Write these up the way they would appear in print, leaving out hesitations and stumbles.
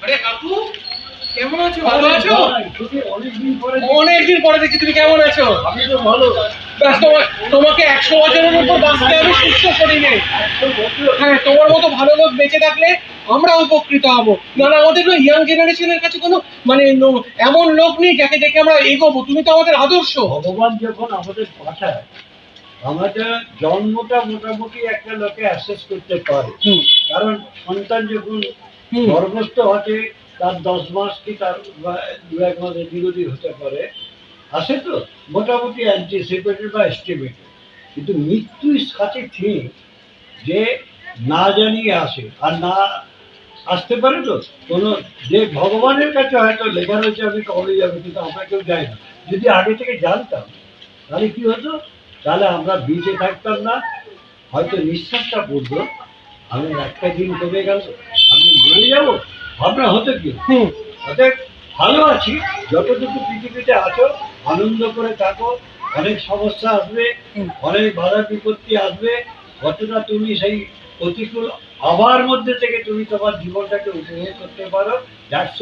আরে কাকু কেমন আছো? ভালো আছো? অনেকদিন পরে দেখছি, তুমি কেমন আছো? আমি তো ভালো। তোমাকে 100 বছরের উপর বাঁচতে আমি সুস্থ শরীরে। হ্যাঁ, তোমার মতো ভালো লোক বেঁচে থাকলে আমরা উপকৃত হব। না আমাদের ইয়াং জেনারেশনের কাছে কোনো মানে এমন লোক নেই যাকে দেখে আমরা এগোবো। তুমি তো আমাদের আদর্শ। ভগবান যখন আমাদের পাঠায়, আমাদের জন্মটা মোটামুটি একটা লোকে অ্যাসেস করতে পারে। কারণ সন্তান যখন গর্ভস্থ হতে তার 10 মাস কি তার 2-1 মাসের বিরোধী হতে পারে, আসে তো মোটামুটি অ্যান্টিসিপেটেড বা এস্টিমেটেড। কিন্তু মৃত্যু ইজ সাচ এ থিং যে না জানিয়ে আসে, আর না আসতে পারে তো কোনো, যে ভগবানের কাছে হয়তো লেখা রয়েছে আমি কবে যাবো, কিন্তু আমরা কেউ যাই না। যদি আগে থেকে জানতাম তাহলে কি হতো, তাহলে আমরা বেঁচে থাকতাম না, হয়তো নিঃশ্বাসটা পড়তো, আমি একটা দিন কমে গেল আমি মরে যাবো, ভাবনা হতো কি। অতএব ভালো আছি, যতটুকু পৃথিবীতে আছো আনন্দ করে থাকো। অনেক সমস্যা আসবে, অনেক বাধা বিপত্তি আসবে, কতটা তুমি সেই প্রতিকূল আবহাওয়ার মধ্যে থেকে তুমি তোমার জীবনটাকে উপভোগ করতে পারো, দ্যাটস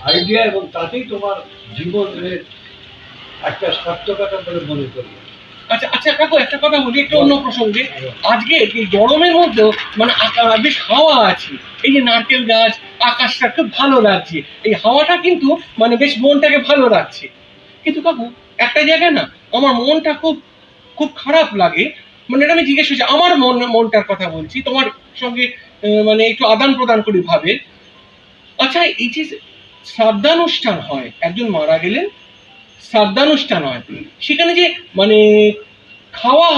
আইডিয়া, এবং তাতেই তোমার জীবনের একটা সার্থকতা বলে মনে করি। আচ্ছা আচ্ছা কাকু, একটা কথা বলি একটু অন্য প্রসঙ্গে। আজকে এই গরমের মধ্যে মানে বেশ হাওয়া আছে, এই যে নারকেল গাছ, আকাশটা খুব ভালো লাগছে, এই হাওয়াটা কিন্তু মানে বেশ মনটাকে ভালো রাখছে। কিন্তু কাকু একটা জায়গায় না আমার মনটা খুব খুব খারাপ লাগে। মানে এটা আমি জিজ্ঞেস করছি, আমার মনটার কথা বলছি, তোমার সঙ্গে মানে একটু আদান প্রদান করি ভাবে। আচ্ছা, এই যে শ্রাদ্ধানুষ্ঠান হয়, একজন মারা গেলেন, শ্রাদ্ধানুষ্ঠান হয়, সেখানে যে মানে খাওয়া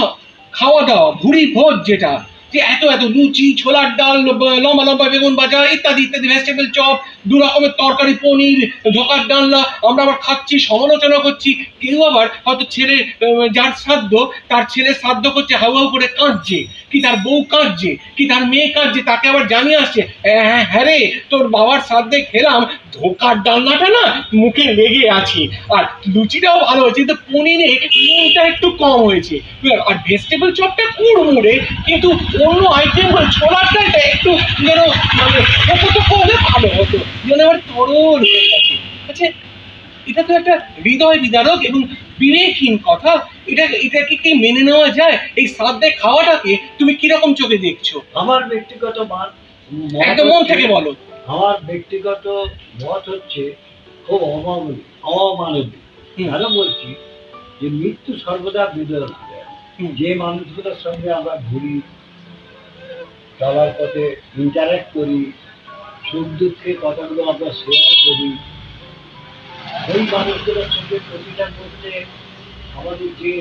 খাওয়া দাওয়া ভুরি ভোজ, যেটা যে এত এত লুচি, ছোলার ডাল, লম্বা লম্বা বেগুন ভাজা ইত্যাদি ইত্যাদি, ভেজিটেবল চপ, 2 রকমের তরকারি, পনির, ঢোকার ডালনা, আমরা আবার খাচ্ছি, সমালোচনা করছি। কেউ আবার হয়তো ছেলে, যার শ্রাদ্ধ, তার ছেলে শ্রাদ্ধ করছে, হাউ হাউ করে কাঁদছে, কি তার বউ কাঁদছে, কি তার মেয়ে কাঁদছে, তাকে আবার জানিয়ে আসছে, হ্যাঁ রে তোর বাবার শ্রাদ্ধে খেলাম, ধোকার ডালনাটা না মুখে লেগে আছে, আর লুচিটাও ভালো হয়েছে, কিন্তু পনিরে নুনটা একটু কম হয়েছে, আর ভেজিটেবল চপটা কুড়মুড়ে, কিন্তু অন্য আইটেম ছোলার ডালটা একটু যেন মানে হলে ভালো হতো, যেন আমার তরল হয়ে গেছে। আচ্ছা, এটা তো একটা হৃদয় বিদারক এবং বিবেকহীন কথা। এটাকে কি মেনে নেওয়া যায়? এই শ্রাদ্ধে খাওয়াটাকে তুমি কিরকম চোখে দেখছো? আমার ব্যক্তিগত একদম মন থেকে বলো। আমার ব্যক্তিগত মত হচ্ছে খুব অমানবিক। কেন বলছি, যে মৃত্যু সর্বদা বেদনা দেয়। যে মানুষগুলোর সঙ্গে আমরা ঘুরি, চলার পথে ইন্টারাক্ট করি, সুখ দুঃখের কথাগুলো আমরা শেয়ার করি, সেই মানুষগুলোর সঙ্গে প্রতিটা মুহূর্তে আমাদের যে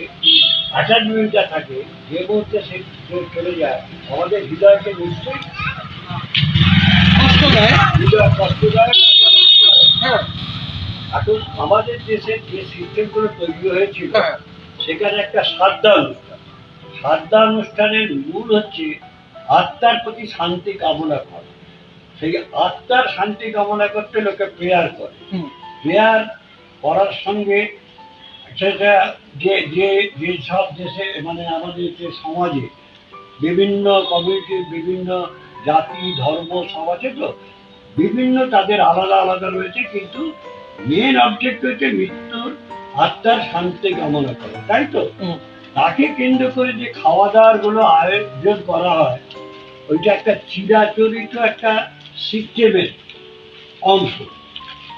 অ্যাটাচমেন্টটা থাকে, যে মুহূর্তে সে চলে যায় আমাদের হৃদয়কে নিশ্চয়ই কষ্টদায়ক। হ্যাঁ, এখন আমাদের দেশের যে সিস্টেমগুলো তৈরি হয়েছিল, সেখানে একটা শ্রাদ্ধানুষ্ঠানের মূল হচ্ছে আত্মার প্রতি শান্তি কামনা করা। সেই আত্মার শান্তি কামনা করতে লোকে প্রেয়ার করে। প্রেয়ার করার সঙ্গে সেটা যে সব দেশে মানে আমাদের যে সমাজে বিভিন্ন কমিউনিটি, বিভিন্ন জাতি, ধর্ম সব আছে, তো বিভিন্ন তাদের আলাদা আলাদা রয়েছে, কিন্তু মেন অবজেক্ট হচ্ছে মৃত্যুর আত্মার শান্তি কামনা করা, তাই তো? তাকে কেন্দ্র করে যে খাওয়া দাওয়ার গুলো আয়োজন করা হয়, ওইটা একটা চিরাচরিত একটা সিস্টেমের অংশ।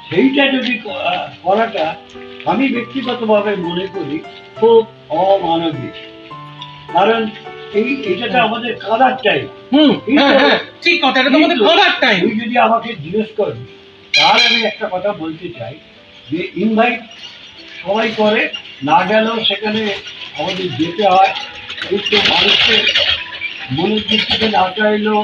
সেইটা যদি করাটা আমি ব্যক্তিগতভাবে মনে করি খুব অমানবিক। কারণ এইটা আমাদের কাদার টাইম। ঠিক কথা, এটা আমাদের কাদার টাইম। তুই যদি আমাকে জিজ্ঞেস করি, তাহলে আমি একটা কথা বলতে চাই, যে ইনভাইট সবাই করে, না গেলেও সেখানে আমাদের যেতে হয়, কিন্তু মানুষের মনের দিক থেকে না চাইলেও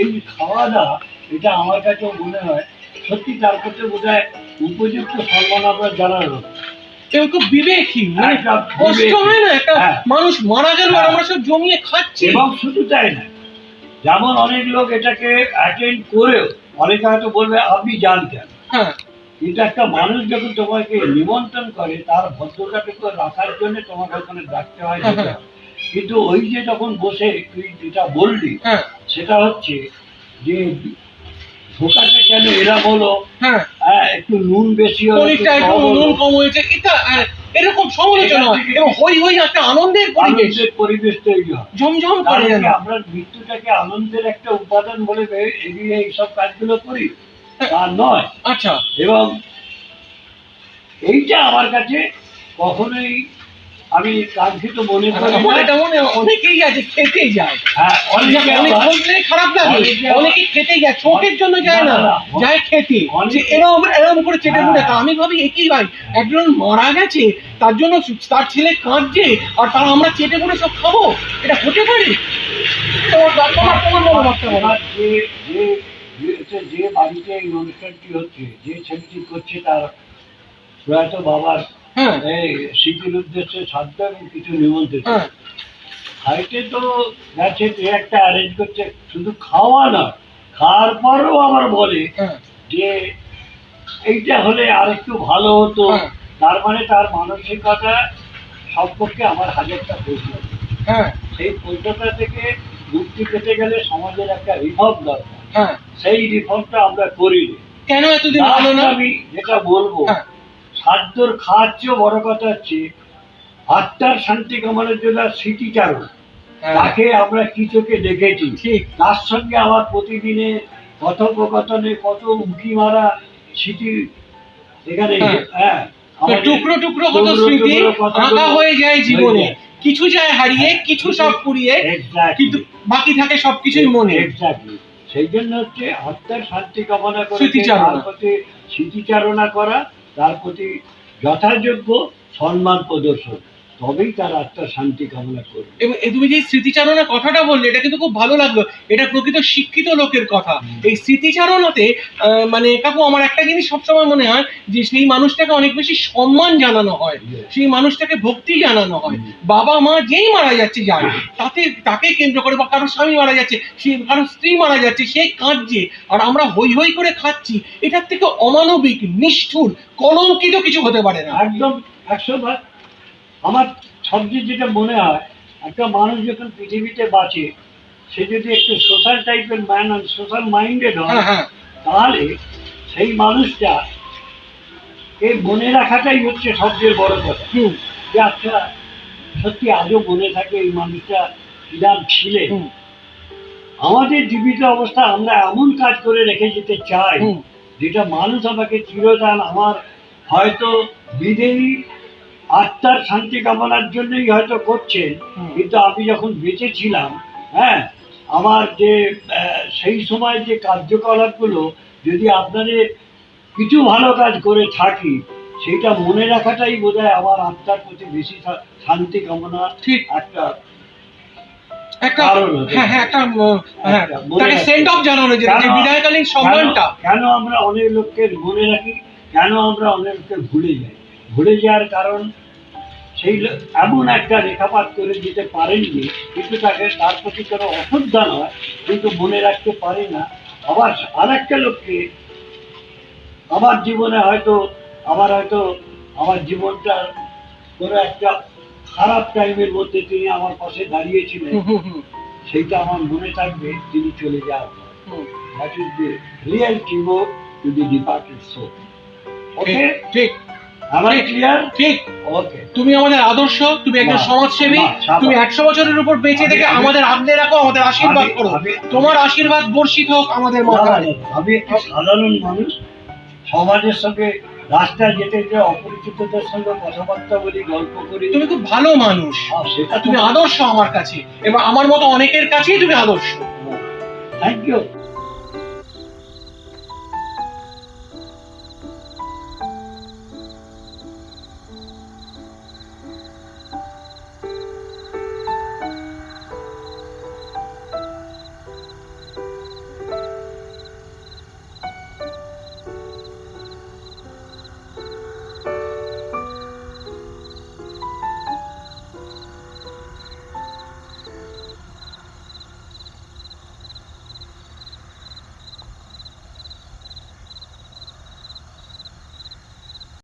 এই খাওয়া দাওয়া, এটা আমার কাছেও মনে হয় সত্যি তার ক্ষেত্রে বোধ হয় উপযুক্ত সম্মান আমরা জানানো। খুব বিবেকহীন, কষ্ট হয় না একটা মানুষ মারা গেল আর আমরা সব জমিয়ে খাচ্ছি। এবং শুধু তাই না, যেমন অনেক লোক এটাকে অ্যাটেন্ড করেও অনেকে হয়তো বলবে আপনি যান কেন। কিন্তু একটা মানুষ যখন তোমাকে নিমন্ত্রণ করে, তার ভদ্রতাটুকু রাখার জন্য তোমাকে ওখানে ডাকতে হয়। কিন্তু ওই যে যখন বসে তুই যেটা বললি, সেটা হচ্ছে যে ধোকাটা কেন এরা বলো, হ্যাঁ একটু নুন বেশি হলো, পনিরটা একটু নুন কম হয়েছে, এটা এরকম সমালোচনা হয় এবং হই হই একটা আনন্দের পরিবেশ, পরিবেশ তৈরি হয়। ঝমঝম করে যেন। আমরা মৃত্যুটাকে আনন্দের একটা উপাদান বলে এড়িয়ে এইসব কাজগুলো করি, তা নয়। আচ্ছা, এবং এইটা আমার কাছে কখনোই আমি কাঙ্ক্ষিত মনে করি না। এটা মনে অনেকেই আছে খেতে যায়, হ্যাঁ, অনেকে অনেক আবার- বললে খারাপ লাগে, অনেকে খেতে যায়, চোখের জন্য যায় না, যায় খেতে, যে অনেকে- এরম এরম করে চেটে হ্যাঁ। পুটে খা। আমি ভাবি একই ভাই, একজন মারা গেছে তার জন্য তার ছেলে কাঁদছে আর তারা আমরা চেটে পুটে সব খাবো, এটা হতে পারে? তোমার মনোভাবটা বলো। এবার যে বাড়িতে এই অনুষ্ঠানটি হচ্ছে, যে ছেলেটি করছে, তার প্রয়াত বাবার হ্যাঁ এই স্মৃতির উদ্দেশ্যে শ্রাদ্ধ এবং কিছু নিমন্ত্রণ। হ্যাঁ খাইতে তো গেছে, যে একটা অ্যারেঞ্জ করছে, শুধু খাওয়া না, খাওয়ার পরও আবার বলে হ্যাঁ যে এইটা হলে আর একটু ভালো হতো। হ্যাঁ। তার মানে তার মানসিকতা সম্পর্কে আমার হাজারটা প্রশ্ন। হ্যাঁ সেই প্রশ্নটা থেকে মুক্তি পেতে গেলে সমাজের একটা রিফর্ম দরকার। হ্যাঁ, সেই রিফর্মটা আমরা করিনি। কেন এতদিন হলো না? আমি যেটা বলবো, হ্যাঁ খাদ্যর খাওয়ার চেয়েও বড় কথা হচ্ছে আত্মার শান্তি কামনার জন্য স্মৃতিচারণ। হ্যাঁ, তাকে আমরা কি চোখে দেখেছি, ঠিক। তার সঙ্গে আমার প্রতিদিনে কথোপকথনে কত উঁকি মারা স্মৃতি এখানে। হ্যাঁ। হ্যাঁ, আমাদের টুকরো টুকরো কত টুকরো স্মৃতি টুকরো কথাগুলো আঁকা হয়ে যায় জীবনে, হয়ে যায়। কিছু যায় হারিয়ে, কিছু সব পুড়িয়ে, Exactly. কিন্তু বাকি থাকে সবকিছুই মনে। Exactly. সেই জন্য হচ্ছে আত্মার শান্তি কামনা করে স্মৃতিচারণা। তার প্রতি স্মৃতিচারণা করা, তার প্রতি যথাযোগ্য সম্মান প্রদর্শন, তবেই তার আত্মার শান্তি কামনা করবে। এবং তুমি যে স্মৃতিচারণা কথাটা বললে, এটা কিন্তু খুব ভালো লাগলো। এটা প্রকৃত শিক্ষিত লোকের কথা। এই স্মৃতিচারণাতে মানে কাকু আমার একটা জিনিস সবসময় মনে হয় যে সেই মানুষটাকে অনেক বেশি সম্মান জানানো হয়, সেই মানুষটাকে ভক্তি জানানো হয়। বাবা মা যেই মারা যাচ্ছে যায়, তাকে কেন্দ্র করে, বা কারো স্বামী মারা যাচ্ছে, সে কারো স্ত্রী মারা যাচ্ছে, সে কাঁদছে আর আমরা হই হই করে খাচ্ছি, এটার থেকে অমানবিক, নিষ্ঠুর, কলঙ্কিত কিছু হতে পারে না। একদম 100 বার। আমার সবচেয়ে যেটা মনে হয়, একটা মানুষ যখন পৃথিবীতে বাঁচে, সে যদি একটু সোশ্যাল টাইপের ম্যান আর সোশ্যাল মাইন্ডেড হয়, হ্যাঁ হ্যাঁ তাহলে সেই মানুষটা এই মনে রাখাটাই হচ্ছে সবচেয়ে বড় কথা। হুম যে আচ্ছা, সত্যি আজও মনে থাকে এই মানুষটা কিরাম ছিলেন। হুম আমাদের জীবিত অবস্থা আমরা এমন কাজ করে রেখে যেতে চাই, হুম যেটা মানুষ আমাকে চিরদান আমার হয়তো বিদেয়ী আত্মার শান্তি কামনার জন্যই হয়তো করছেন, হুম। কিন্তু আমি যখন বেঁচে ছিলাম, হ্যাঁ, আমার যে সেই সময় যে কার্যকলাপগুলো যদি আপনাদের কিছু ভালো কাজ করে থাকি, সেটা মনে রাখাটাই বোধহয় আমার আত্মার প্রতি বেশি শান্তি কামনা ঠিক। একটা একটা কারণ হতে হ্যাঁ হ্যাঁ একটা হ্যাঁ একটা মনে তাকে রাখতে। সেন্ড অফ জানানো, যে কেন- বিদায়কালীন সম্মানটা। কেন আমরা অনেক লোককে মনে রাখি, কেন আমরা অনেক লোককে ভুলে যাই? ভুলে যাওয়ার কারণ সেই এমন একটা রেখাপাত করে দিতে পারেননি, কিন্তু তার প্রতি কোনো অশ্রদ্ধা নয়, কিন্তু মনে রাখতে পারি না। আবার আরেকটা লোককে আমার জীবনে হয়তো আমার জীবনটা কোনো একটা খারাপ টাইমের মধ্যে তিনি আমার পাশে দাঁড়িয়েছিলেন, হুম, হুম, হুম, সেইটা আমার মনে থাকবে তিনি চলে যাওয়ার পর। হুম। That is the real tribute to the departed soul. Okay? ঠিক Am I clear? ঠিক। Okay. তুমি আমাদের আদর্শ, তুমি একজন না, সমাজসেবী, না, সাবাস। তুমি 100 বছরের উপর বেঁচে থেকে আমি- আমাদের আগলে রাখো, আমাদের আশীর্বাদ আমি- করো। আমি- তোমার আশীর্বাদ বর্ষিত হোক আমাদের না, মাথায়। না, আমি একটা সাধারণ মানুষ, সমাজের সঙ্গে রাস্তায় যেতে যেতে অপরিচিতদের সঙ্গে কথাবার্তা বলি, গল্প করি। তুমি খুব ভালো মানুষ, সেটা তুমি আদর্শ আমার কাছে, এবং আমার মতো অনেকের কাছেই তুমি আদর্শ। Thank you.